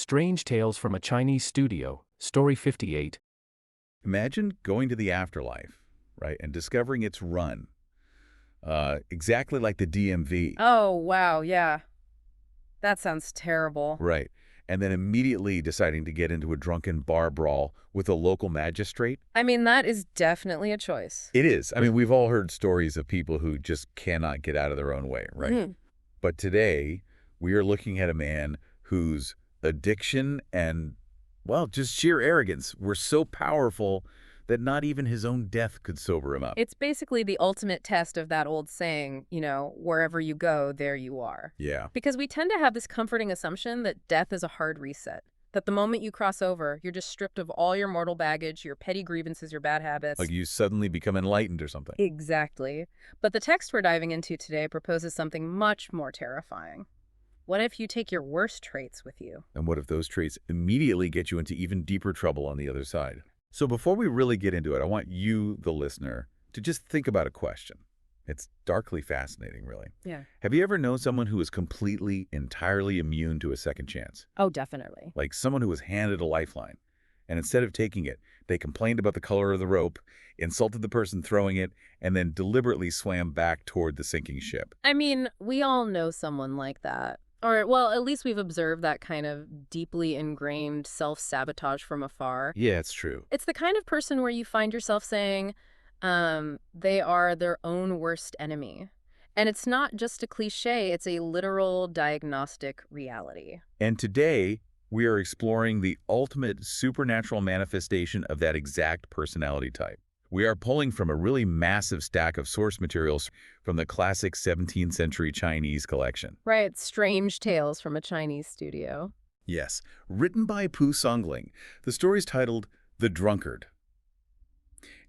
Strange Tales from a Chinese Studio, Story 58. Imagine going to the afterlife, right, and discovering it's run, exactly like the DMV, Oh, wow, yeah. That sounds terrible. right, and then immediately deciding to get into a drunken bar brawl with a local magistrate. I mean, that is definitely a choice. It is. I mean, we've all heard stories of people who just cannot get out of their own way, right? Mhm. But today, we are looking at a man whose addiction and, well, just sheer arrogance were so powerful that not even his own death could sober him up. It's basically the ultimate test of that old saying, wherever you go, there you are. Yeah. Because we tend to have this comforting assumption that death is a hard reset. That the moment you cross over, you're just stripped of all your mortal baggage, your petty grievances, your bad habits. Like you suddenly become enlightened or something. Exactly. But the text we're diving into today proposes something much more terrifying. What if you take your worst traits with you? And what if those traits immediately get you into even deeper trouble on the other side? So before we really get into it, I want you, the listener, to just think about a question. It's darkly fascinating, really. Yeah. Have you ever known someone who is completely, entirely immune to a second chance? Oh, definitely. Like someone who was handed a lifeline, and instead of taking it, they complained about the color of the rope, insulted the person throwing it, and then deliberately swam back toward the sinking ship. I mean, we all know someone like that. Or, well, at least we've observed that kind of deeply ingrained self-sabotage from afar. Yeah, it's true. It's the kind of person where you find yourself saying, they are their own worst enemy. And it's not just a cliche, it's a literal diagnostic reality. And today, we are exploring the ultimate supernatural manifestation of that exact personality type. We are pulling from a really massive stack of source materials from the classic 17th century Chinese collection. Right, strange tales from a Chinese studio. Yes, written by Pu Songling. The story is titled The Drunkard.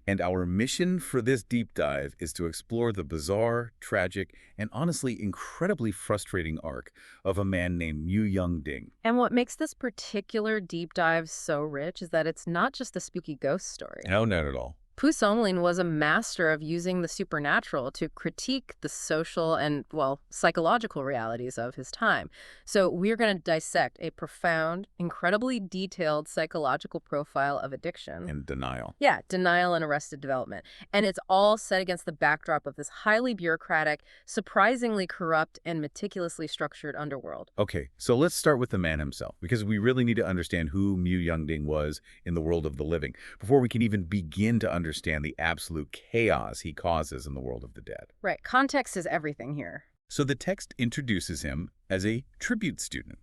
And our mission for this deep dive is to explore the bizarre, tragic, and honestly incredibly frustrating arc of a man named Mu Young-ding. And what makes this particular deep dive so rich is that it's not just a spooky ghost story. No, not at all. Pu Songling was a master of using the supernatural to critique the social and, well, psychological realities of his time. So we're going to dissect a profound, incredibly detailed psychological profile of addiction. And denial. Yeah, denial and arrested development. And it's all set against the backdrop of this highly bureaucratic, surprisingly corrupt, and meticulously structured underworld. Okay, so let's start with the man himself, because we really need to understand who Mu Young-ding was in the world of the living before we can even begin to understand the absolute chaos he causes in the world of the dead. Right, context is everything here. So the text introduces him as a tribute student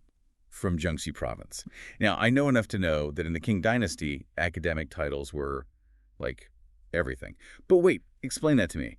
from Jiangxi province. Now, I know enough to know that in the Qing dynasty, academic titles were, like, everything. But wait, explain that to me.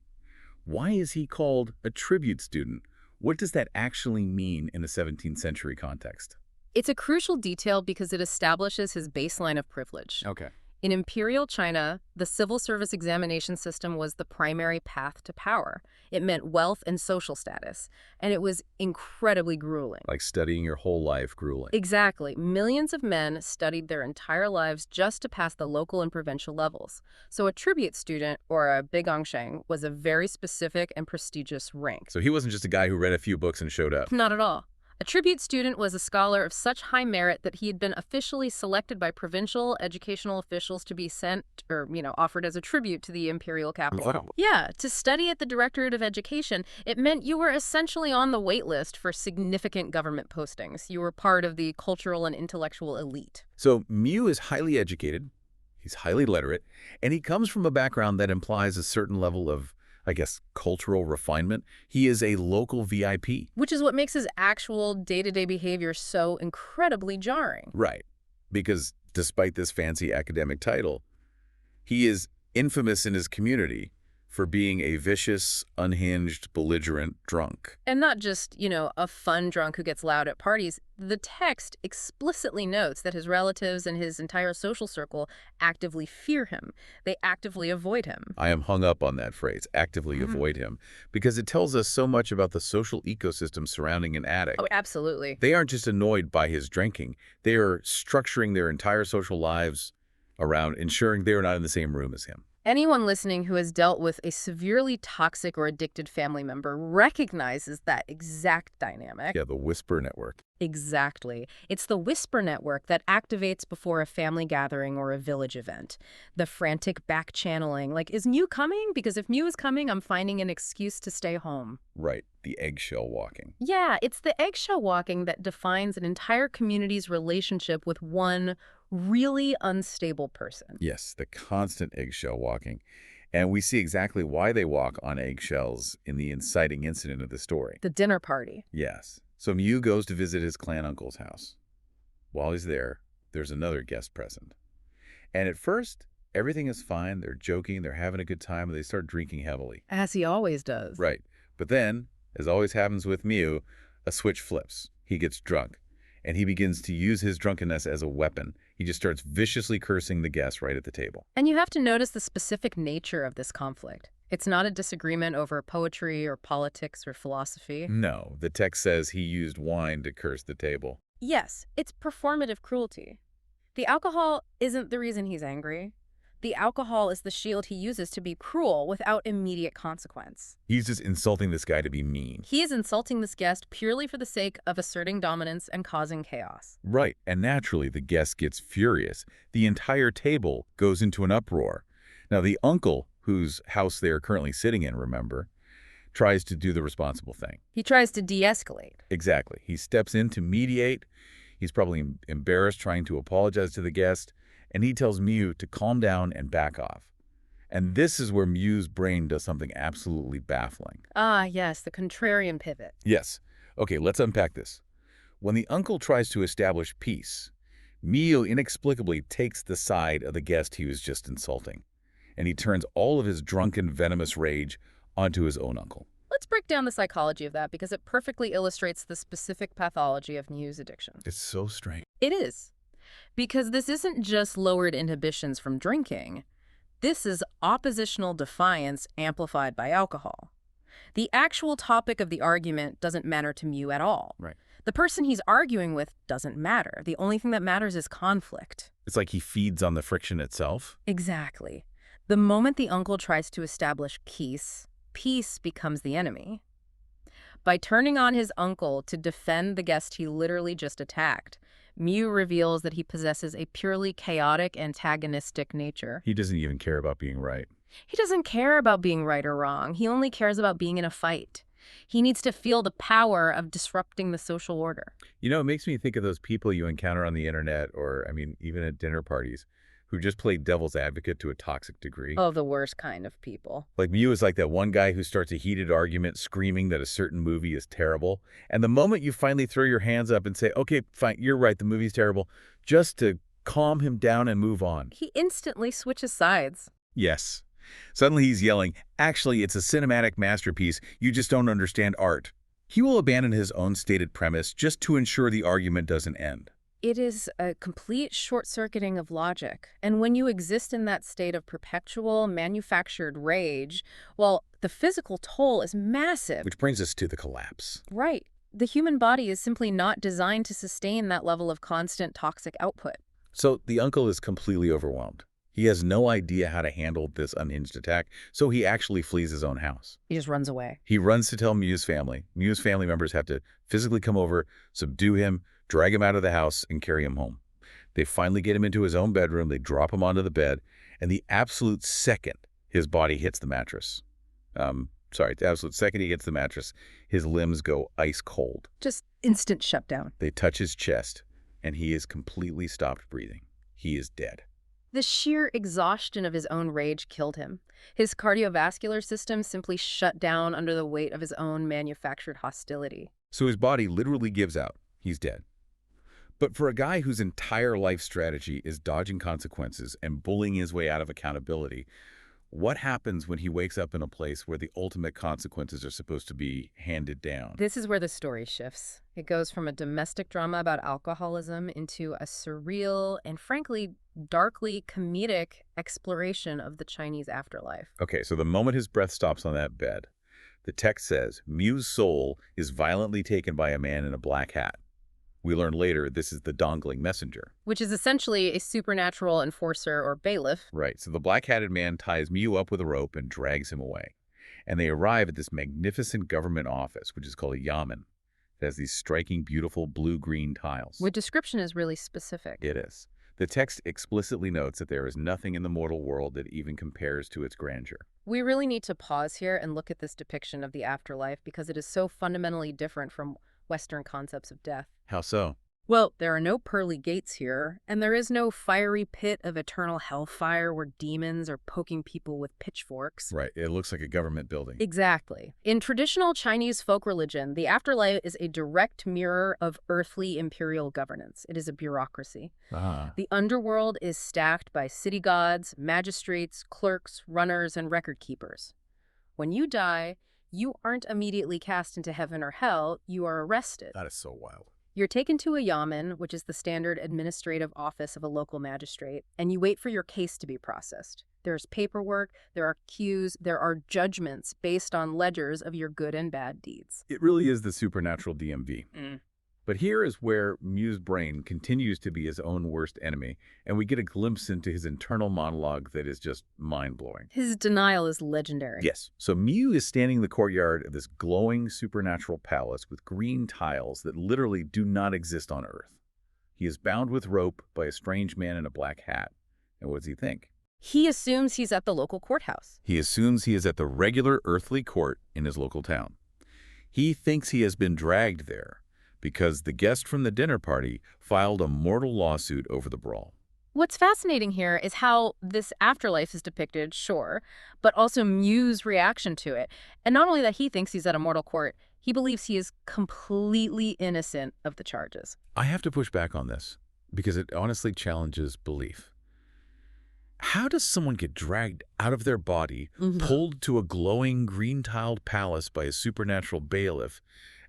Why is he called a tribute student? What does that actually mean in the 17th century context? It's a crucial detail because it establishes his baseline of privilege. Okay. In imperial China, the civil service examination system was the primary path to power. It meant wealth and social status, and it was incredibly grueling. Like studying your whole life grueling. Exactly. Millions of men studied their entire lives just to pass the local and provincial levels. So a tribute student, or a bigangsheng, was a very specific and prestigious rank. So he wasn't just a guy who read a few books and showed up. Not at all. A tribute student was a scholar of such high merit that he had been officially selected by provincial educational officials to be sent or, offered as a tribute to the imperial capital. Wow. Yeah, to study at the Directorate of Education, it meant you were essentially on the wait list for significant government postings. You were part of the cultural and intellectual elite. So Mu is highly educated, he's highly literate, and he comes from a background that implies a certain level of, I guess, cultural refinement. He is a local VIP. Which is what makes his actual day-to-day behavior so incredibly jarring. Right. Because despite this fancy academic title, he is infamous in his community for being a vicious, unhinged, belligerent drunk. And not just, a fun drunk who gets loud at parties. The text explicitly notes that his relatives and his entire social circle actively fear him. They actively avoid him. I am hung up on that phrase, actively avoid him, because it tells us so much about the social ecosystem surrounding an addict. Oh, absolutely. They aren't just annoyed by his drinking. They are structuring their entire social lives around ensuring they're not in the same room as him. Anyone listening who has dealt with a severely toxic or addicted family member recognizes that exact dynamic. Yeah, the whisper network. Exactly. It's the whisper network that activates before a family gathering or a village event. The frantic back channeling, like, is Mew coming? Because if Mew is coming, I'm finding an excuse to stay home. Right, the eggshell walking. Yeah, it's the eggshell walking that defines an entire community's relationship with one really unstable person. Yes, the constant eggshell walking. And we see exactly why they walk on eggshells in the inciting incident of the story. The dinner party. Yes. So Mew goes to visit his clan uncle's house. While he's there, there's another guest present. And at first, everything is fine. They're joking, they're having a good time, and they start drinking heavily. As he always does. Right. But then, as always happens with Mew, a switch flips. He gets drunk, and he begins to use his drunkenness as a weapon. He just starts viciously cursing the guests right at the table. And you have to notice the specific nature of this conflict. It's not a disagreement over poetry or politics or philosophy. No, the text says he used wine to curse the table. Yes, it's performative cruelty. The alcohol isn't the reason he's angry. The alcohol is the shield he uses to be cruel without immediate consequence. He's just insulting this guy to be mean. He is insulting this guest purely for the sake of asserting dominance and causing chaos. Right, and naturally the guest gets furious. The entire table goes into an uproar. Now the uncle, whose house they are currently sitting in, remember, tries to do the responsible thing. He tries to de-escalate. Exactly. He steps in to mediate. He's probably embarrassed trying to apologize to the guest, and he tells Mew to calm down and back off. And this is where Mew's brain does something absolutely baffling. Ah, yes, the contrarian pivot. Yes. Okay, let's unpack this. When the uncle tries to establish peace, Mew inexplicably takes the side of the guest he was just insulting, and he turns all of his drunken, venomous rage onto his own uncle. Let's break down the psychology of that because it perfectly illustrates the specific pathology of Mew's addiction. It's so strange. It is. Because this isn't just lowered inhibitions from drinking. This is oppositional defiance amplified by alcohol. The actual topic of the argument doesn't matter to Mew at all. Right. The person he's arguing with doesn't matter. The only thing that matters is conflict. It's like he feeds on the friction itself. Exactly. The moment the uncle tries to establish peace, peace becomes the enemy. By turning on his uncle to defend the guest he literally just attacked, Mew reveals that he possesses a purely chaotic, antagonistic nature. He doesn't even care about being right. He doesn't care about being right or wrong. He only cares about being in a fight. He needs to feel the power of disrupting the social order. You know, it makes me think of those people you encounter on the internet or, even at dinner parties who just play devil's advocate to a toxic degree. Oh, the worst kind of people. Like Mew is like that one guy who starts a heated argument screaming that a certain movie is terrible. And the moment you finally throw your hands up and say, okay, fine, you're right, the movie's terrible, just to calm him down and move on. He instantly switches sides. Yes. Suddenly he's yelling, actually, it's a cinematic masterpiece, you just don't understand art. He will abandon his own stated premise just to ensure the argument doesn't end. It is a complete short-circuiting of logic. And when you exist in that state of perpetual, manufactured rage, well, the physical toll is massive. Which brings us to the collapse. Right. The human body is simply not designed to sustain that level of constant toxic output. So the uncle is completely overwhelmed. He has no idea how to handle this unhinged attack, so he actually flees his own house. He just runs away. He runs to tell Mew's family. Mew's family members have to physically come over, subdue him, drag him out of the house, and carry him home. They finally get him into his own bedroom, they drop him onto the bed, and the absolute second his body hits the mattress, the absolute second he hits the mattress, his limbs go ice cold. Just instant shutdown. They touch his chest, and he is completely stopped breathing. He is dead. The sheer exhaustion of his own rage killed him. His cardiovascular system simply shut down under the weight of his own manufactured hostility. So his body literally gives out. He's dead. But for a guy whose entire life strategy is dodging consequences and bullying his way out of accountability, what happens when he wakes up in a place where the ultimate consequences are supposed to be handed down? This is where the story shifts. It goes from a domestic drama about alcoholism into a surreal and frankly darkly comedic exploration of the Chinese afterlife. Okay, so the moment his breath stops on that bed, the text says, Mew's soul is violently taken by a man in a black hat. We learn later this is the dongling messenger. Which is essentially a supernatural enforcer or bailiff. Right, so the black-hatted man ties Mew up with a rope and drags him away. And they arrive at this magnificent government office, which is called a yamen. It has these striking, beautiful blue-green tiles. Which description is really specific. It is. The text explicitly notes that there is nothing in the mortal world that even compares to its grandeur. We really need to pause here and look at this depiction of the afterlife because it is so fundamentally different from Western concepts of death. How so? Well, there are no pearly gates here, and there is no fiery pit of eternal hellfire where demons are poking people with pitchforks. Right, it looks like a government building. Exactly. In traditional Chinese folk religion, the afterlife is a direct mirror of earthly imperial governance. It is a bureaucracy. Ah. The underworld is stacked by city gods, magistrates, clerks, runners, and record keepers. When you die, you aren't immediately cast into heaven or hell, you are arrested. That is so wild. You're taken to a yamen, which is the standard administrative office of a local magistrate, and you wait for your case to be processed. There's paperwork, there are queues, there are judgments based on ledgers of your good and bad deeds. It really is the supernatural DMV. But here is where Mew's brain continues to be his own worst enemy, and we get a glimpse into his internal monologue that is just mind-blowing. His denial is legendary. Yes. So Mew is standing in the courtyard of this glowing supernatural palace with green tiles that literally do not exist on Earth. He is bound with rope by a strange man in a black hat. And what does he think? He assumes he's at the local courthouse. He assumes he is at the regular earthly court in his local town. He thinks he has been dragged there because the guest from the dinner party filed a mortal lawsuit over the brawl. What's fascinating here is how this afterlife is depicted, sure, but also Mew's reaction to it. And not only that he thinks he's at a mortal court, he believes he is completely innocent of the charges. I have to push back on this because it honestly challenges belief. How does someone get dragged out of their body, pulled to a glowing green-tiled palace by a supernatural bailiff,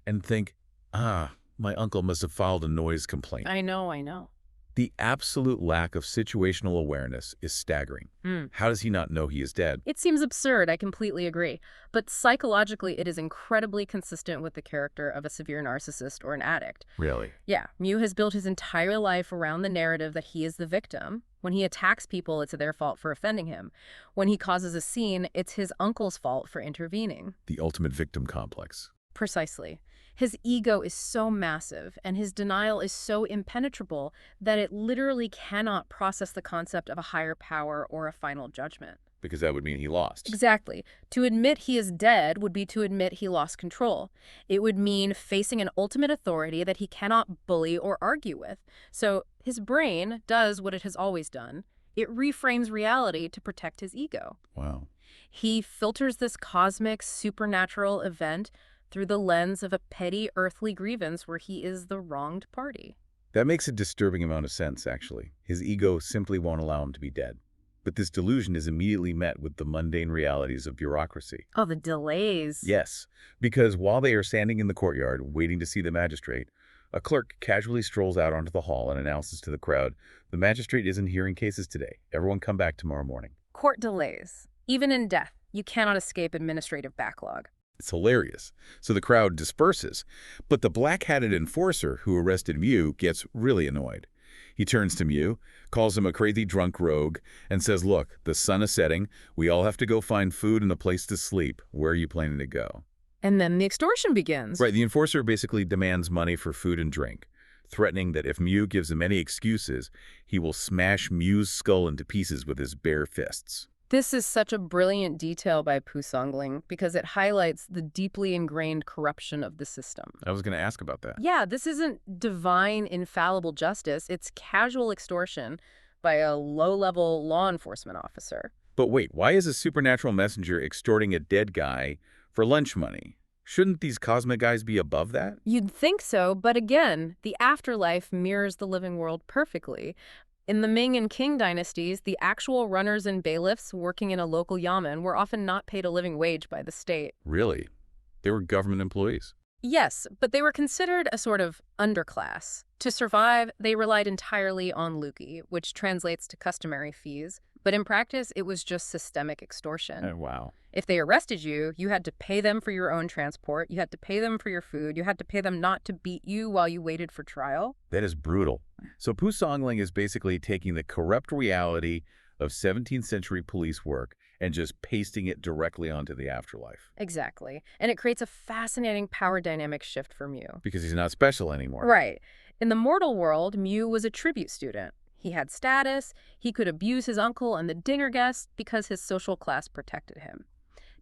and think, my uncle must have filed a noise complaint? I know. The absolute lack of situational awareness is staggering. How does he not know he is dead? It seems absurd, I completely agree. But psychologically, it is incredibly consistent with the character of a severe narcissist or an addict. Really? Yeah, Mew has built his entire life around the narrative that he is the victim. When he attacks people, it's their fault for offending him. When he causes a scene, it's his uncle's fault for intervening. The ultimate victim complex. Precisely. His ego is so massive and his denial is so impenetrable that it literally cannot process the concept of a higher power or a final judgment. Because that would mean he lost. Exactly. To admit he is dead would be to admit he lost control. It would mean facing an ultimate authority that he cannot bully or argue with. So his brain does what it has always done. It reframes reality to protect his ego. Wow. He filters this cosmic, supernatural event through the lens of a petty earthly grievance where he is the wronged party. That makes a disturbing amount of sense, actually. His ego simply won't allow him to be dead. But this delusion is immediately met with the mundane realities of bureaucracy. Oh, the delays. Yes, because while they are standing in the courtyard waiting to see the magistrate, a clerk casually strolls out onto the hall and announces to the crowd, "The magistrate isn't hearing cases today. Everyone come back tomorrow morning." Court delays. Even in death, you cannot escape administrative backlog. It's hilarious. So the crowd disperses, but the black-hatted enforcer who arrested Mew gets really annoyed. He turns to Mew, calls him a crazy drunk rogue, and says, "Look, the sun is setting. We all have to go find food and a place to sleep. Where are you planning to go?" And then the extortion begins. Right, the enforcer basically demands money for food and drink, threatening that if Mew gives him any excuses, he will smash Mew's skull into pieces with his bare fists. This is such a brilliant detail by Pu Songling because it highlights the deeply ingrained corruption of the system. I was going to ask about that. Yeah, this isn't divine, infallible justice. It's casual extortion by a low-level law enforcement officer. But wait, why is a supernatural messenger extorting a dead guy for lunch money? Shouldn't these cosmic guys be above that? You'd think so, but again, the afterlife mirrors the living world perfectly. In the Ming and Qing dynasties, the actual runners and bailiffs working in a local yamen were often not paid a living wage by the state. Really? They were government employees. Yes, but they were considered a sort of underclass. To survive, they relied entirely on luki, which translates to customary fees. But in practice, it was just systemic extortion. Oh, wow. If they arrested you, you had to pay them for your own transport, you had to pay them for your food, you had to pay them not to beat you while you waited for trial. That is brutal. So Pu Songling is basically taking the corrupt reality of 17th century police work and just pasting it directly onto the afterlife. Exactly. And it creates a fascinating power dynamic shift for Mew. Because he's not special anymore. Right. In the mortal world, Mew was a tribute student. He had status, he could abuse his uncle and the dinner guest because his social class protected him.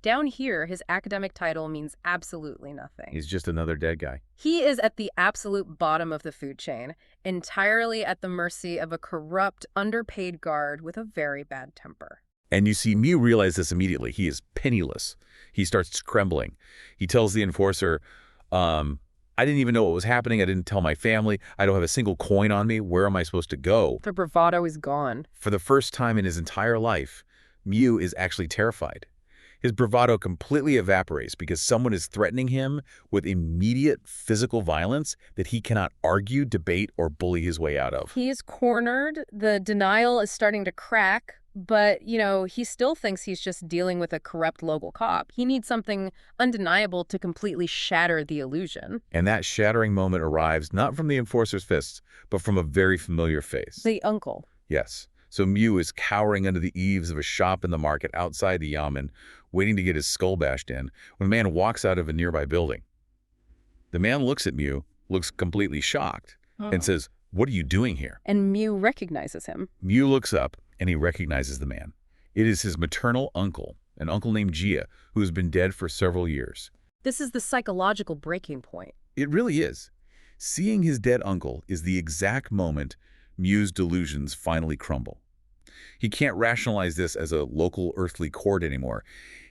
Down here, his academic title means absolutely nothing. He's just another dead guy. He is at the absolute bottom of the food chain, entirely at the mercy of a corrupt, underpaid guard with a very bad temper. And you see Mew realize this immediately. He is penniless. He starts trembling. He tells the enforcer, I didn't even know what was happening. I didn't tell my family. I don't have a single coin on me. Where am I supposed to go? The bravado is gone. For the first time in his entire life, Mew is actually terrified. His bravado completely evaporates because someone is threatening him with immediate physical violence that he cannot argue, debate, or bully his way out of. He is cornered. The denial is starting to crack. But, he still thinks he's just dealing with a corrupt local cop. He needs something undeniable to completely shatter the illusion. And that shattering moment arrives not from the enforcer's fists, but from a very familiar face. The uncle. Yes. So Mew is cowering under the eaves of a shop in the market outside the yamen, waiting to get his skull bashed in, when a man walks out of a nearby building. The man looks at Mew, looks completely shocked, and says, "What are you doing here?" And Mew recognizes him. Mew looks up, and he recognizes the man. It is his maternal uncle, an uncle named Jia, who has been dead for several years. This is the psychological breaking point. It really is. Seeing his dead uncle is the exact moment Mew's delusions finally crumble. He can't rationalize this as a local earthly court anymore.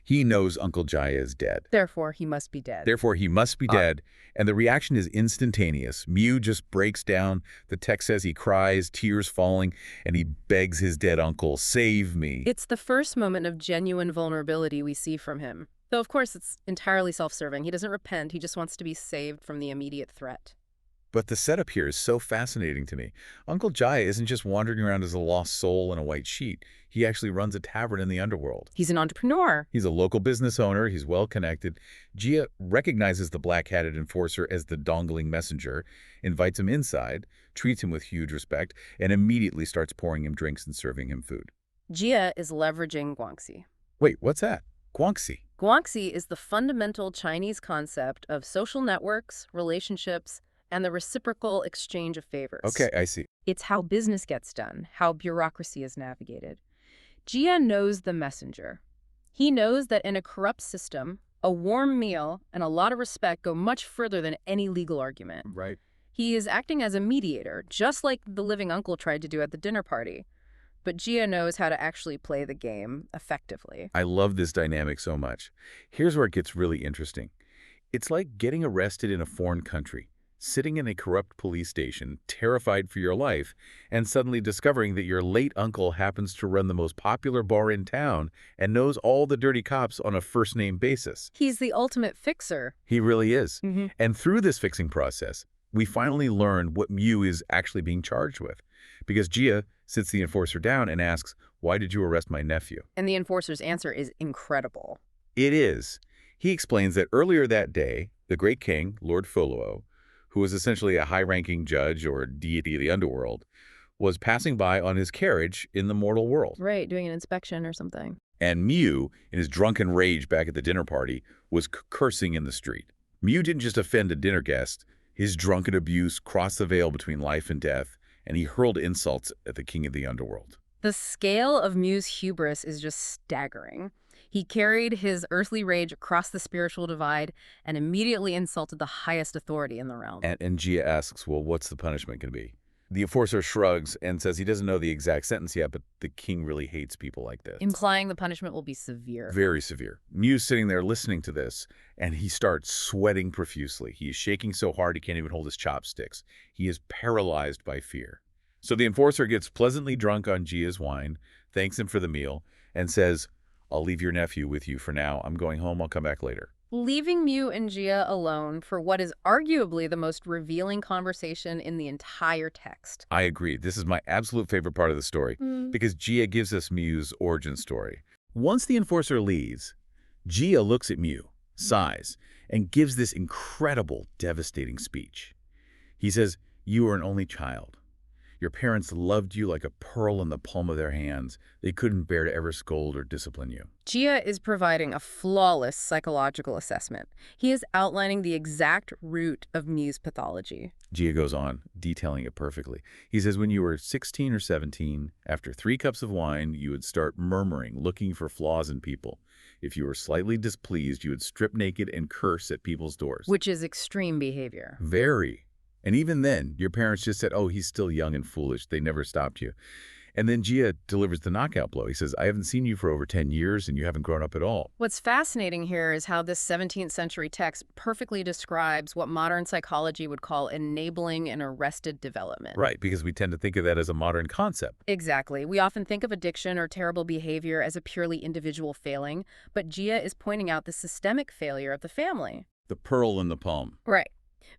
He knows Uncle Jaya is dead. Therefore, he must be dead. Therefore, he must be dead, and the reaction is instantaneous. Mew just breaks down. The text says he cries, tears falling, and he begs his dead uncle, "Save me." It's the first moment of genuine vulnerability we see from him. Though, of course, it's entirely self-serving. He doesn't repent. He just wants to be saved from the immediate threat. But the setup here is so fascinating to me. Uncle Jaya isn't just wandering around as a lost soul in a white sheet. He actually runs a tavern in the underworld. He's an entrepreneur. He's a local business owner. He's well-connected. Jia recognizes the black-hatted enforcer as the dongling messenger, invites him inside, treats him with huge respect, and immediately starts pouring him drinks and serving him food. Jia is leveraging guangxi. Wait, what's that? Guangxi. Guangxi is the fundamental Chinese concept of social networks, relationships, and the reciprocal exchange of favors. Okay, I see. It's how business gets done, how bureaucracy is navigated. Jia knows the messenger. He knows that in a corrupt system, a warm meal and a lot of respect go much further than any legal argument. Right. He is acting as a mediator, just like the living uncle tried to do at the dinner party. But Jia knows how to actually play the game effectively. I love this dynamic so much. Here's where it gets really interesting. It's like getting arrested in a foreign country, sitting in a corrupt police station, terrified for your life, and suddenly discovering that your late uncle happens to run the most popular bar in town and knows all the dirty cops on a first-name basis. He's the ultimate fixer. He really is. Mm-hmm. And through this fixing process, we finally learn what Mew is actually being charged with. Because Jia sits the enforcer down and asks, "Why did you arrest my nephew?" And the enforcer's answer is incredible. It is. He explains that earlier that day, the great king, Lord Foluo, who was essentially a high-ranking judge or deity of the underworld, was passing by on his carriage in the mortal world. Right, doing an inspection or something. And Mew, in his drunken rage back at the dinner party, was cursing in the street. Mew didn't just offend a dinner guest. His drunken abuse crossed the veil between life and death, and he hurled insults at the king of the underworld. The scale of Mew's hubris is just staggering. He carried his earthly rage across the spiritual divide and immediately insulted the highest authority in the realm. And Jia asks, well, what's the punishment going to be? The enforcer shrugs and says he doesn't know the exact sentence yet, but the king really hates people like this. Implying the punishment will be severe. Very severe. Mew's sitting there listening to this, and he starts sweating profusely. He is shaking so hard he can't even hold his chopsticks. He is paralyzed by fear. So the enforcer gets pleasantly drunk on Jia's wine, thanks him for the meal, and says, "I'll leave your nephew with you for now. I'm going home. I'll come back later." leaving Mew and Jia alone for what is arguably the most revealing conversation in the entire text. I agree. This is my absolute favorite part of the story Mm. because Gia gives us Mew's origin story. Once the enforcer leaves, Gia looks at Mew, sighs, and gives this incredible, devastating speech. He says, "You are an only child. Your parents loved you like a pearl in the palm of their hands. They couldn't bear to ever scold or discipline you." Jia is providing a flawless psychological assessment. He is outlining the exact root of Mew's pathology. Gia goes on, detailing it perfectly. He says when you were 16 or 17, after 3 cups of wine, you would start murmuring, looking for flaws in people. If you were slightly displeased, you would strip naked and curse at people's doors. Which is extreme behavior. Very. And even then, your parents just said, oh, he's still young and foolish. They never stopped you. And then Gia delivers the knockout blow. He says, I haven't seen you for over 10 years and you haven't grown up at all. What's fascinating here is how this 17th century text perfectly describes what modern psychology would call enabling and arrested development. Right, because we tend to think of that as a modern concept. Exactly. We often think of addiction or terrible behavior as a purely individual failing, but Gia is pointing out the systemic failure of the family. The pearl in the palm. Right.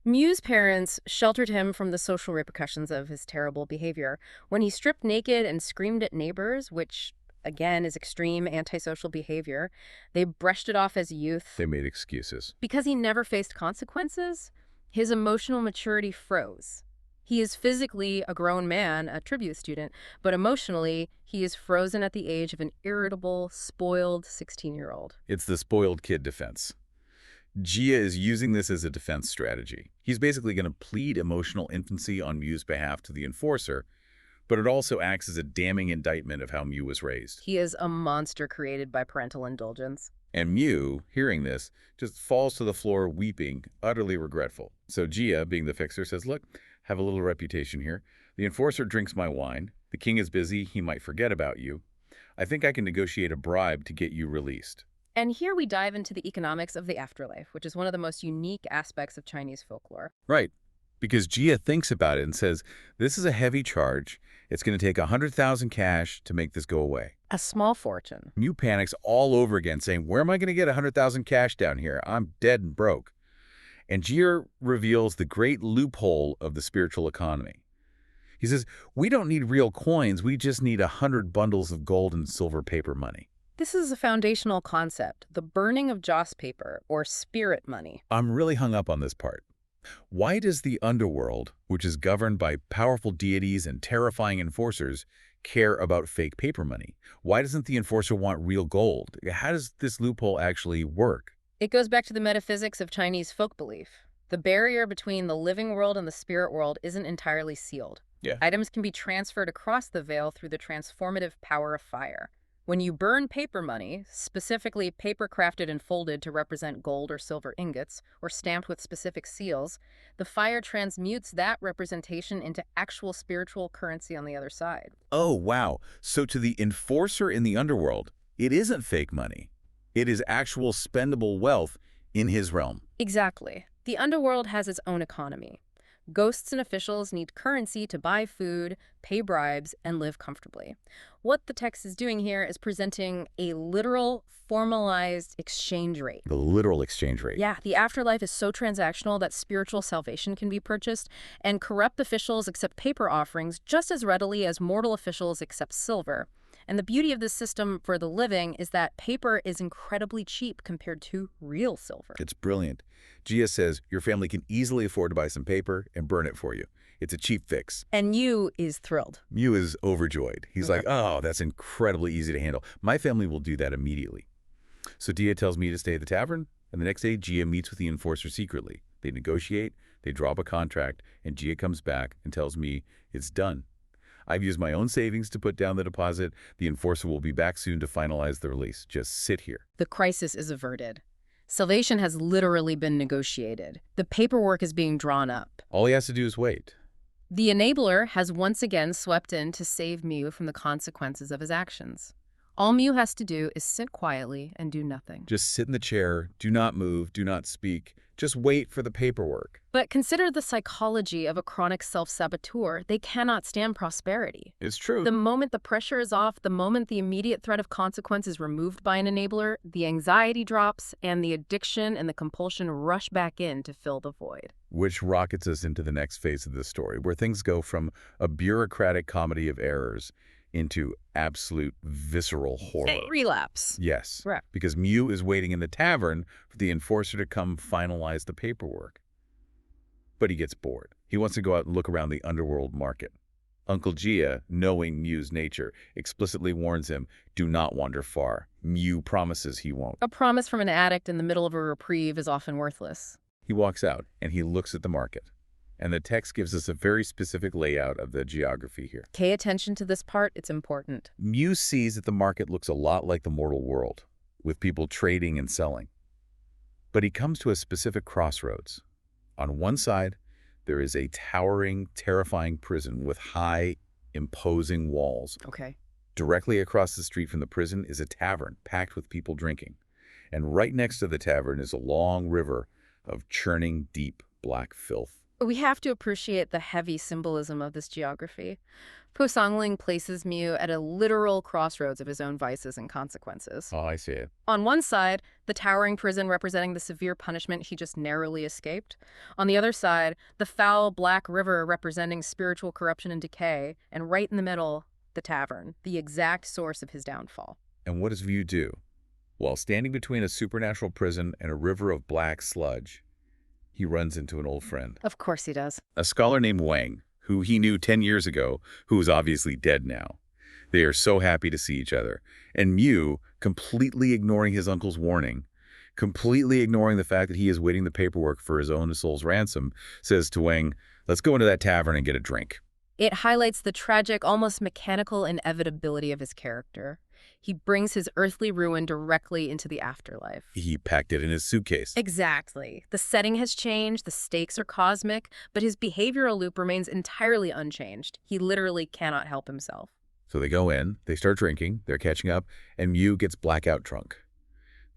Mew's parents sheltered him from the social repercussions of his terrible behavior. When he stripped naked and screamed at neighbors, which, again, is extreme antisocial behavior, they brushed it off as youth. They made excuses. Because he never faced consequences, his emotional maturity froze. He is physically a grown man, a tribute student, but emotionally, he is frozen at the age of an irritable, spoiled 16-year-old. It's the spoiled kid defense. Gia is using this as a defense strategy. He's basically going to plead emotional infancy on Mew's behalf to the enforcer, but it also acts as a damning indictment of how Mew was raised. He is a monster created by parental indulgence. And Mew, hearing this, just falls to the floor weeping, utterly regretful. So Gia, being the fixer, says, look, have a little reputation here. The enforcer drinks my wine. The king is busy. He might forget about you. I think I can negotiate a bribe to get you released. And here we dive into the economics of the afterlife, which is one of the most unique aspects of Chinese folklore. Right, because Gia thinks about it and says, this is a heavy charge. It's going to take 100,000 cash to make this go away. A small fortune. Mew panics all over again, saying, where am I going to get 100,000 cash down here? I'm dead and broke. And Gia reveals the great loophole of the spiritual economy. He says, we don't need real coins. We just need 100 bundles of gold and silver paper money. This is a foundational concept, the burning of joss paper, or spirit money. I'm really hung up on this part. Why does the underworld, which is governed by powerful deities and terrifying enforcers, care about fake paper money? Why doesn't the enforcer want real gold? How does this loophole actually work? It goes back to the metaphysics of Chinese folk belief. The barrier between the living world and the spirit world isn't entirely sealed. Yeah. Items can be transferred across the veil through the transformative power of fire. When you burn paper money, specifically paper crafted and folded to represent gold or silver ingots, or stamped with specific seals, the fire transmutes that representation into actual spiritual currency on the other side. Oh, wow. So to the enforcer in the underworld, it isn't fake money. It is actual spendable wealth in his realm. Exactly. The underworld has its own economy. Ghosts and officials need currency to buy food, pay bribes, and live comfortably. What the text is doing here is presenting a literal, formalized exchange rate. The literal exchange rate. Yeah, the afterlife is so transactional that spiritual salvation can be purchased, and corrupt officials accept paper offerings just as readily as mortal officials accept silver. And the beauty of this system for the living is that paper is incredibly cheap compared to real silver. It's brilliant. Gia says your family can easily afford to buy some paper and burn it for you. It's a cheap fix. And Mew is thrilled. Mew is overjoyed. He's like, oh, that's incredibly easy to handle. My family will do that immediately. So Gia tells me to stay at the tavern, and the next day Gia meets with the enforcer secretly. They negotiate, they draw up a contract, and Gia comes back and tells me it's done. I've used my own savings to put down the deposit. The enforcer will be back soon to finalize the release. Just sit here. The crisis is averted. Salvation has literally been negotiated. The paperwork is being drawn up. All he has to do is wait. The enabler has once again swept in to save Mew from the consequences of his actions. All Mew has to do is sit quietly and do nothing. Just sit in the chair, do not move, do not speak, just wait for the paperwork. But consider the psychology of a chronic self-saboteur. They cannot stand prosperity. It's true. The moment the pressure is off, the moment the immediate threat of consequence is removed by an enabler, the anxiety drops, and the addiction and the compulsion rush back in to fill the void. Which rockets us into the next phase of the story, where things go from a bureaucratic comedy of errors into absolute visceral horror. Relapse. Yes, Right. because Mew is waiting in the tavern for the enforcer to come finalize the paperwork. But he gets bored. He wants to go out and look around the underworld market. Uncle Gia, knowing Mew's nature, explicitly warns him, do not wander far. Mew promises he won't. A promise from an addict in the middle of a reprieve is often worthless. He walks out, and he looks at the market. And the text gives us a very specific layout of the geography here. Pay attention to this part, it's important. Mew sees that the market looks a lot like the mortal world, with people trading and selling. But he comes to a specific crossroads. On one side, there is a towering, terrifying prison with high, imposing walls. Okay. Directly across the street from the prison is a tavern packed with people drinking. And right next to the tavern is a long river of churning, deep, black filth. We have to appreciate the heavy symbolism of this geography. Po Songling places Mew at a literal crossroads of his own vices and consequences. Oh, I see it. On one side, the towering prison representing the severe punishment he just narrowly escaped. On the other side, the foul black river representing spiritual corruption and decay. And right in the middle, the tavern, the exact source of his downfall. And what does Mew do? While standing between a supernatural prison and a river of black sludge, he runs into an old friend. Of course he does. A scholar named Wang, who he knew 10 years ago, who is obviously dead now. They are so happy to see each other. And Mew, completely ignoring his uncle's warning, completely ignoring the fact that he is waiting the paperwork for his own soul's ransom, says to Wang, let's go into that tavern and get a drink. It highlights the tragic, almost mechanical inevitability of his character. He brings his earthly ruin directly into the afterlife. He packed it in his suitcase. Exactly. The setting has changed, the stakes are cosmic, but his behavioral loop remains entirely unchanged. He literally cannot help himself. So they go in, they start drinking, they're catching up, and Mew gets blackout drunk.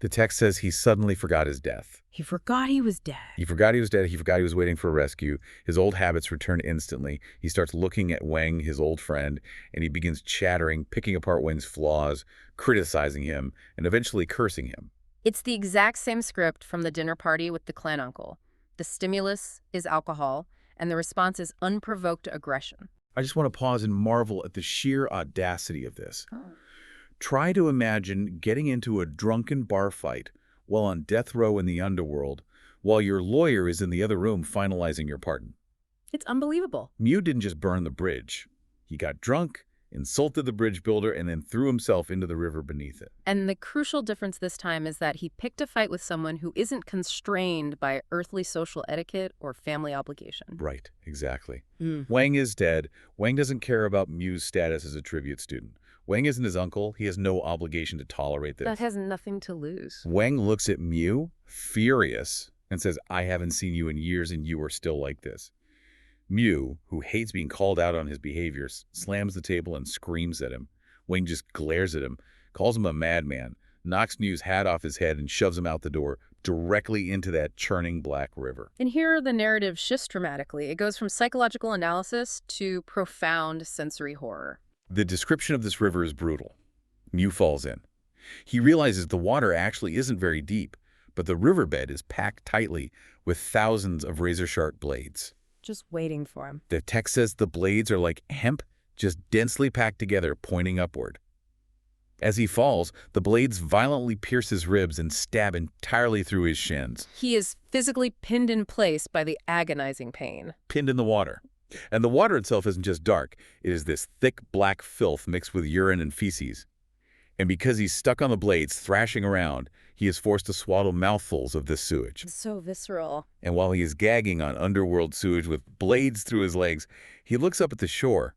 The text says he suddenly forgot his death. He forgot he was dead. He forgot he was dead. He forgot he was waiting for a rescue. His old habits return instantly. He starts looking at Wang, his old friend, and he begins chattering, picking apart Wang's flaws, criticizing him, and eventually cursing him. It's the exact same script from the dinner party with the clan uncle. The stimulus is alcohol, and the response is unprovoked aggression. I just want to pause and marvel at the sheer audacity of this. Try to imagine getting into a drunken bar fight while on death row in the underworld, while your lawyer is in the other room finalizing your pardon. It's unbelievable. Mew didn't just burn the bridge. He got drunk, insulted the bridge builder, and then threw himself into the river beneath it. And the crucial difference this time is that he picked a fight with someone who isn't constrained by earthly social etiquette or family obligation. Right, exactly. Wang is dead. Wang doesn't care about Mew's status as a tribute student. Wang isn't his uncle. He has no obligation to tolerate this. That has nothing to lose. Wang looks at Mew, furious, and says, I haven't seen you in years and you are still like this. Mew, who hates being called out on his behaviors, slams the table and screams at him. Wang just glares at him, calls him a madman, knocks Mew's hat off his head and shoves him out the door, directly into that churning black river. And here the narrative shifts dramatically. It goes from psychological analysis to profound sensory horror. The description of this river is brutal. Mew falls in. He realizes the water actually isn't very deep, but the riverbed is packed tightly with thousands of razor-sharp blades. Just waiting for him. The text says the blades are like hemp, just densely packed together, pointing upward. As he falls, the blades violently pierce his ribs and stab entirely through his shins. He is physically pinned in place by the agonizing pain. Pinned in the water. And the water itself isn't just dark. It is this thick black filth mixed with urine and feces. And because he's stuck on the blades, thrashing around, he is forced to swallow mouthfuls of this sewage. It's so visceral. And while he is gagging on underworld sewage with blades through his legs, he looks up at the shore.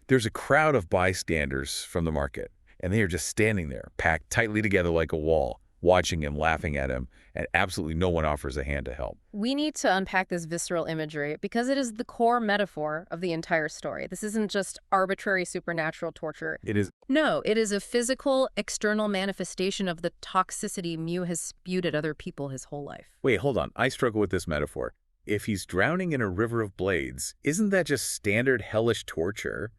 There's a crowd of bystanders from the market, and they are just standing there, packed tightly together like a wall, watching him, laughing at him, and absolutely no one offers a hand to help. We need to unpack this visceral imagery because it is the core metaphor of the entire story. This isn't just arbitrary supernatural torture. It is. No, it is a physical, external manifestation of the toxicity Mew has spewed at other people his whole life. Wait, hold on. I struggle with this metaphor. If he's drowning in a river of blades, isn't that just standard hellish torture?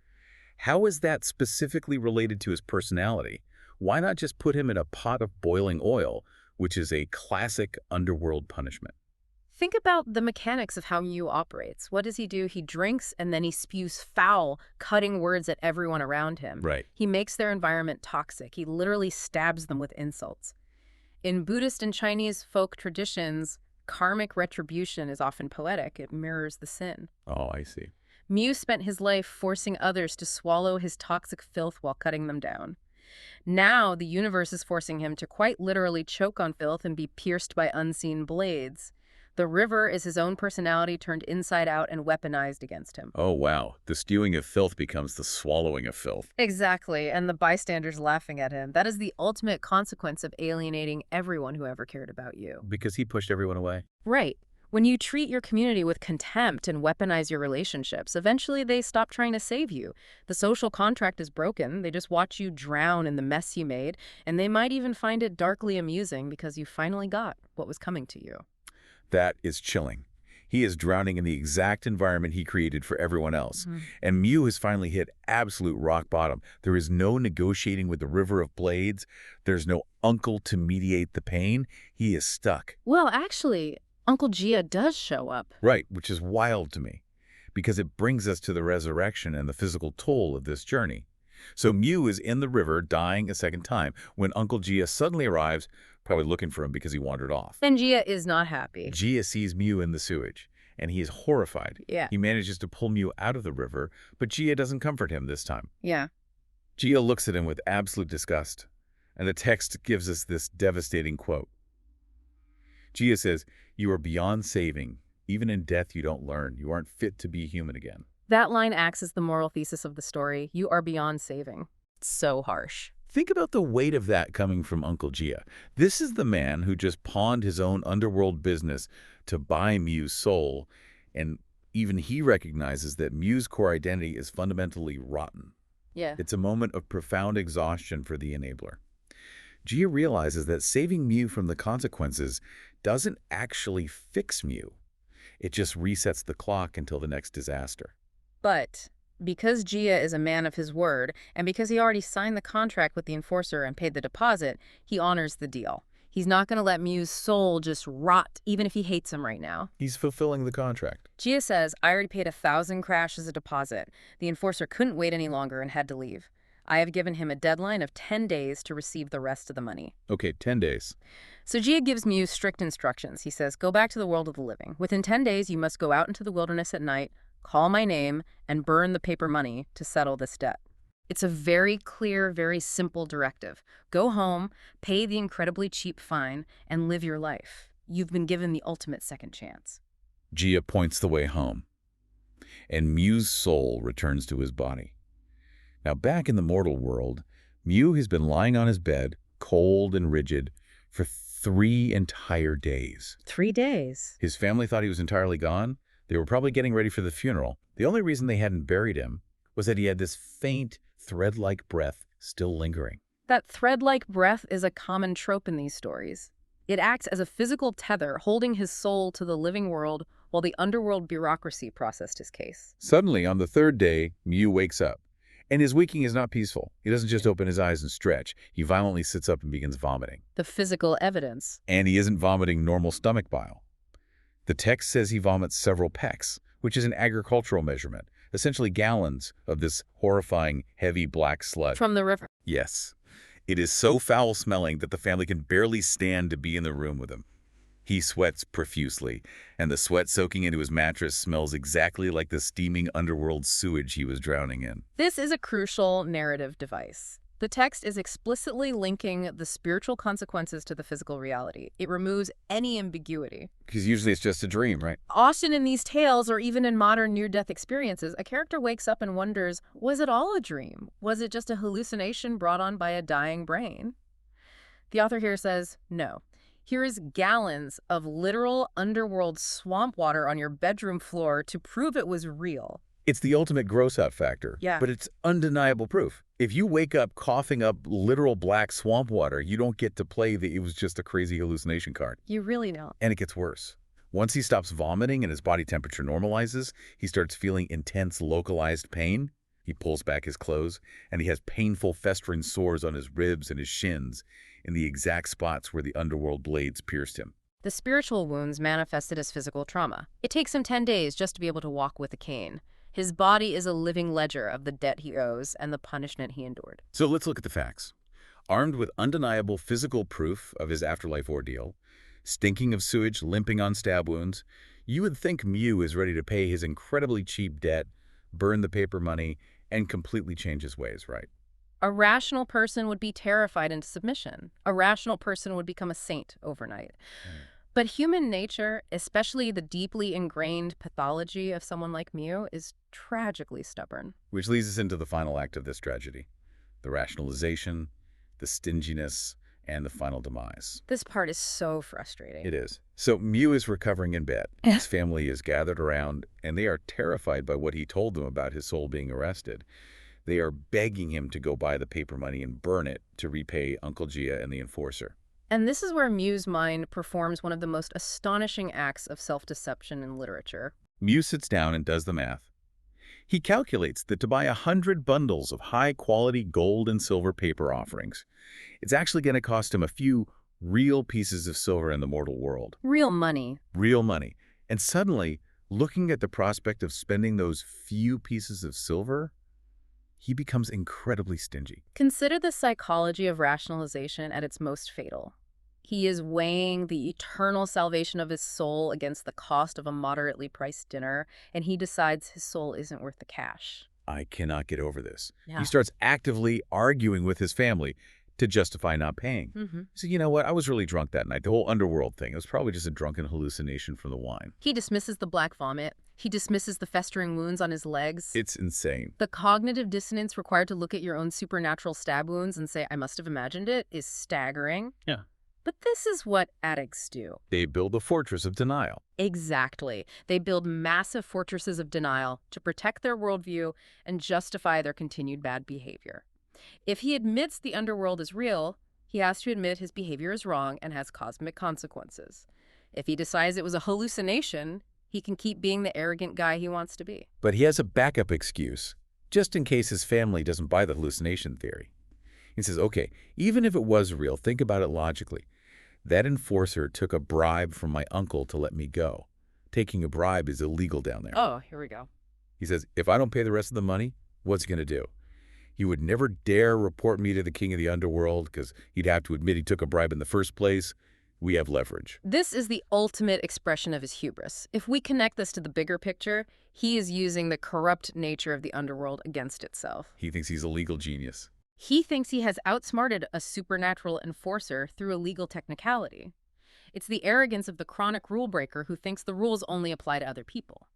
How is that specifically related to his personality? Why not just put him in a pot of boiling oil, which is a classic underworld punishment? Think about the mechanics of how Mew operates. What does he do? He drinks and then he spews foul, cutting words at everyone around him. Right. He makes their environment toxic. He literally stabs them with insults. In Buddhist and Chinese folk traditions, karmic retribution is often poetic. It mirrors the sin. Oh, I see. Mew spent his life forcing others to swallow his toxic filth while cutting them down. Now, the universe is forcing him to quite literally choke on filth and be pierced by unseen blades. The river is his own personality turned inside out and weaponized against him. Oh, wow. The stewing of filth becomes the swallowing of filth. Exactly, and the bystanders laughing at him. That is the ultimate consequence of alienating everyone who ever cared about you. Because he pushed everyone away. Right. When you treat your community with contempt and weaponize your relationships, eventually they stop trying to save you. The social contract is broken. They just watch you drown in the mess you made, and they might even find it darkly amusing because you finally got what was coming to you. That is chilling. He is drowning in the exact environment he created for everyone else. And Mew has finally hit absolute rock bottom. There is no negotiating with the river of blades. There's no uncle to mediate the pain. He is stuck. Well, actually, Uncle Jia does show up. Right, which is wild to me, because it brings us to the resurrection and the physical toll of this journey. So Mew is in the river, dying a second time, when Uncle Jia suddenly arrives, probably looking for him because he wandered off. And Jia is not happy. Jia sees Mew in the sewage, and he is horrified. Yeah. He manages to pull Mew out of the river, but Jia doesn't comfort him this time. Yeah. Jia looks at him with absolute disgust, and the text gives us this devastating quote. Jia says, "You are beyond saving. Even in death you don't learn. You aren't fit to be human again." That line acts as the moral thesis of the story. You are beyond saving. It's so harsh. Think about the weight of that coming from Uncle Jia. This is the man who just pawned his own underworld business to buy Mew's soul, and even he recognizes that Mew's core identity is fundamentally rotten. Yeah. It's a moment of profound exhaustion for the enabler. Jia realizes that saving Mew from the consequences doesn't actually fix Mew. It just resets the clock until the next disaster. But because Jia is a man of his word, and because he already signed the contract with the enforcer and paid the deposit, he honors the deal. He's not going to let Mew's soul just rot, even if he hates him right now. He's fulfilling the contract. Jia says, "I already paid 1,000 crash as a deposit. The enforcer couldn't wait any longer and had to leave. I have given him a deadline of 10 days to receive the rest of the money." Okay, 10 days. So Jia gives Mew strict instructions. He says, "Go back to the world of the living. Within 10 days, you must go out into the wilderness at night, call my name, and burn the paper money to settle this debt." It's a very clear, very simple directive. Go home, pay the incredibly cheap fine, and live your life. You've been given the ultimate second chance. Jia points the way home, and Mew's soul returns to his body. Now, back in the mortal world, Mew has been lying on his bed, cold and rigid, for 3 entire days. 3 days? His family thought he was entirely gone. They were probably getting ready for the funeral. The only reason they hadn't buried him was that he had this faint, thread-like breath still lingering. That thread-like breath is a common trope in these stories. It acts as a physical tether holding his soul to the living world while the underworld bureaucracy processed his case. Suddenly, on the 3rd day, Mew wakes up. And his waking is not peaceful. He doesn't just open his eyes and stretch. He violently sits up and begins vomiting. The physical evidence. And he isn't vomiting normal stomach bile. The text says he vomits several pecks, which is an agricultural measurement, essentially gallons of this horrifying, heavy black sludge. From the river. Yes. It is so foul-smelling that the family can barely stand to be in the room with him. He sweats profusely, and the sweat soaking into his mattress smells exactly like the steaming underworld sewage he was drowning in. This is a crucial narrative device. The text is explicitly linking the spiritual consequences to the physical reality. It removes any ambiguity. Because usually it's just a dream, right? Often in these tales, or even in modern near-death experiences, a character wakes up and wonders, was it all a dream? Was it just a hallucination brought on by a dying brain? The author here says, no. Here is gallons of literal underworld swamp water on your bedroom floor to prove it was real. It's the ultimate gross-out factor, Yeah. but it's undeniable proof. If you wake up coughing up literal black swamp water, you don't get to play the "it was just a crazy hallucination" card. You really don't. And it gets worse. Once he stops vomiting and his body temperature normalizes, he starts feeling intense localized pain. He pulls back his clothes, and he has painful festering sores on his ribs and his shins in the exact spots where the underworld blades pierced him. The spiritual wounds manifested as physical trauma. It takes him 10 days just to be able to walk with a cane. His body is a living ledger of the debt he owes and the punishment he endured. So let's look at the facts. Armed with undeniable physical proof of his afterlife ordeal, stinking of sewage, limping on stab wounds, you would think Mew is ready to pay his incredibly cheap debt, burn the paper money, and completely change his ways, right? A rational person would be terrified into submission. A rational person would become a saint overnight. But human nature, especially the deeply ingrained pathology of someone like Mew, is tragically stubborn. Which leads us into the final act of this tragedy. The rationalization, the stinginess, and the final demise. This part is so frustrating. It is. So Mew is recovering in bed. His family is gathered around, and they are terrified by what he told them about his soul being arrested. They are begging him to go buy the paper money and burn it to repay Uncle Gia and the enforcer. And this is where Mew's mind performs one of the most astonishing acts of self-deception in literature. Mew sits down and does the math. He calculates that to buy 100 bundles of high-quality gold and silver paper offerings, it's actually going to cost him a few real pieces of silver in the mortal world. Real money. Real money. And suddenly, looking at the prospect of spending those few pieces of silver, he becomes incredibly stingy. Consider the psychology of rationalization at its most fatal. He is weighing the eternal salvation of his soul against the cost of a moderately priced dinner, and he decides his soul isn't worth the cash. I cannot get over this. Yeah. He starts actively arguing with his family to justify not paying. So you know what? I was really drunk that night. The whole underworld thing. It was probably just a drunken hallucination from the wine. He dismisses the black vomit. He dismisses the festering wounds on his legs. It's insane. The cognitive dissonance required to look at your own supernatural stab wounds and say, I must have imagined it, is staggering. Yeah. But this is what addicts do. They build a fortress of denial. Exactly. They build massive fortresses of denial to protect their worldview and justify their continued bad behavior. If he admits the underworld is real, he has to admit his behavior is wrong and has cosmic consequences. If he decides it was a hallucination, he can keep being the arrogant guy he wants to be. But he has a backup excuse, just in case his family doesn't buy the hallucination theory. He says, okay, even if it was real, think about it logically. That enforcer took a bribe from my uncle to let me go. Taking a bribe is illegal down there. Oh, here we go. He says, if I don't pay the rest of the money, what's he going to do? He would never dare report me to the king of the underworld because he'd have to admit he took a bribe in the first place. We have leverage. This is the ultimate expression of his hubris. If we connect this to the bigger picture, he is using the corrupt nature of the underworld against itself. He thinks he's a legal genius. He thinks he has outsmarted a supernatural enforcer through a legal technicality. It's the arrogance of the chronic rule breaker who thinks the rules only apply to other people.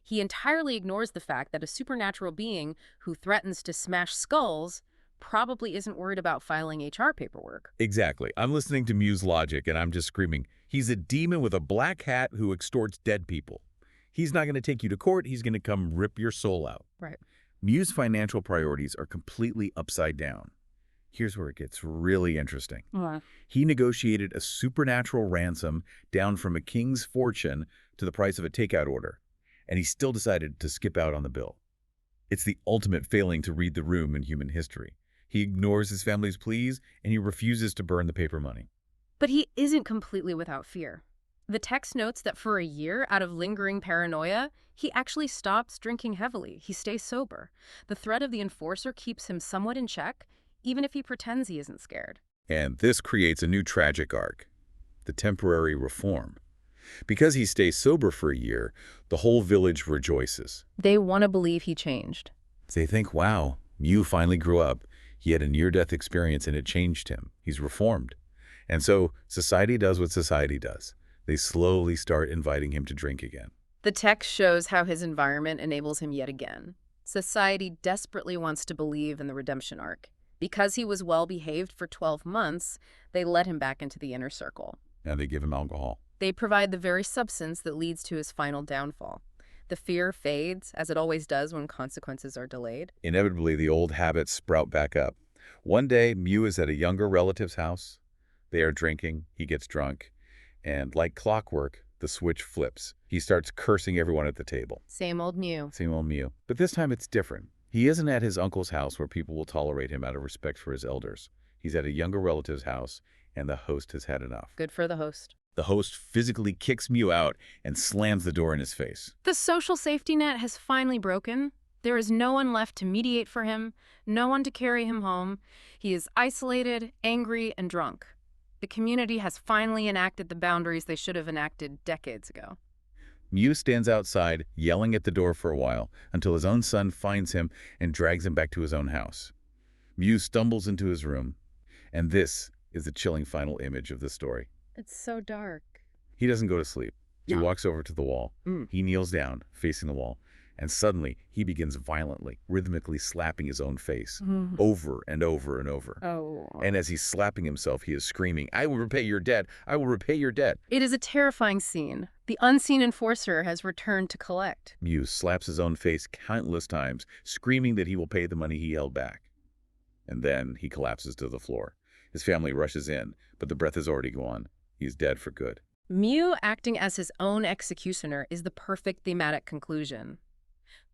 He entirely ignores the fact that a supernatural being who threatens to smash skulls probably isn't worried about filing HR paperwork. Exactly. I'm listening to Mew's logic, and I'm just screaming, he's a demon with a black hat who extorts dead people. He's not going to take you to court. He's going to come rip your soul out. Right. Mew's financial priorities are completely upside down. Here's where it gets really interesting. He negotiated a supernatural ransom down from a king's fortune to the price of a takeout order, and he still decided to skip out on the bill. It's the ultimate failing to read the room in human history. He ignores his family's pleas, and he refuses to burn the paper money. But he isn't completely without fear. The text notes that for a year, out of lingering paranoia, he actually stops drinking heavily. He stays sober. The threat of the enforcer keeps him somewhat in check, even if he pretends he isn't scared. And this creates a new tragic arc, the temporary reform. Because he stays sober for a year, the whole village rejoices. They want to believe he changed. They think, wow, Mew finally grew up. He had a near-death experience and it changed him. He's reformed. And so society does what society does. They slowly start inviting him to drink again. The text shows how his environment enables him yet again. Society desperately wants to believe in the redemption arc. Because he was well behaved for 12 months, they let him back into the inner circle. And they give him alcohol. They provide the very substance that leads to his final downfall. The fear fades, as it always does when consequences are delayed. Inevitably, the old habits sprout back up. One day, Mew is at a younger relative's house. They are drinking, he gets drunk, and like clockwork, the switch flips. He starts cursing everyone at the table. Same old Mew. Same old Mew. But this time it's different. He isn't at his uncle's house where people will tolerate him out of respect for his elders. He's at a younger relative's house, and the host has had enough. Good for the host. The host physically kicks Mew out and slams the door in his face. The social safety net has finally broken. There is no one left to mediate for him, no one to carry him home. He is isolated, angry, and drunk. The community has finally enacted the boundaries they should have enacted decades ago. Mew stands outside, yelling at the door for a while, until his own son finds him and drags him back to his own house. Mew stumbles into his room, and this is the chilling final image of the story. It's so dark. He doesn't go to sleep. He No. walks over to the wall. He kneels down, facing the wall, and suddenly he begins violently, rhythmically slapping his own face, over and over and over. Oh. And as he's slapping himself, he is screaming, "I will repay your debt! I will repay your debt!" It is a terrifying scene. The unseen enforcer has returned to collect. Mew slaps his own face countless times, screaming that he will pay the money he held back. And then he collapses to the floor. His family rushes in, but the breath is already gone. He's dead for good. Mew acting as his own executioner is the perfect thematic conclusion.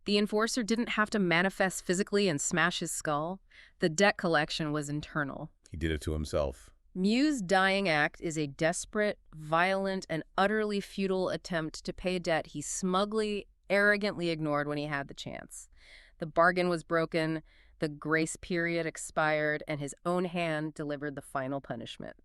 The enforcer didn't have to manifest physically and smash his skull. The debt collection was internal. He did it to himself. Mew's dying act is a desperate, violent, and utterly futile attempt to pay a debt he smugly, arrogantly ignored when he had the chance. The bargain was broken, the grace period expired, and his own hand delivered the final punishment.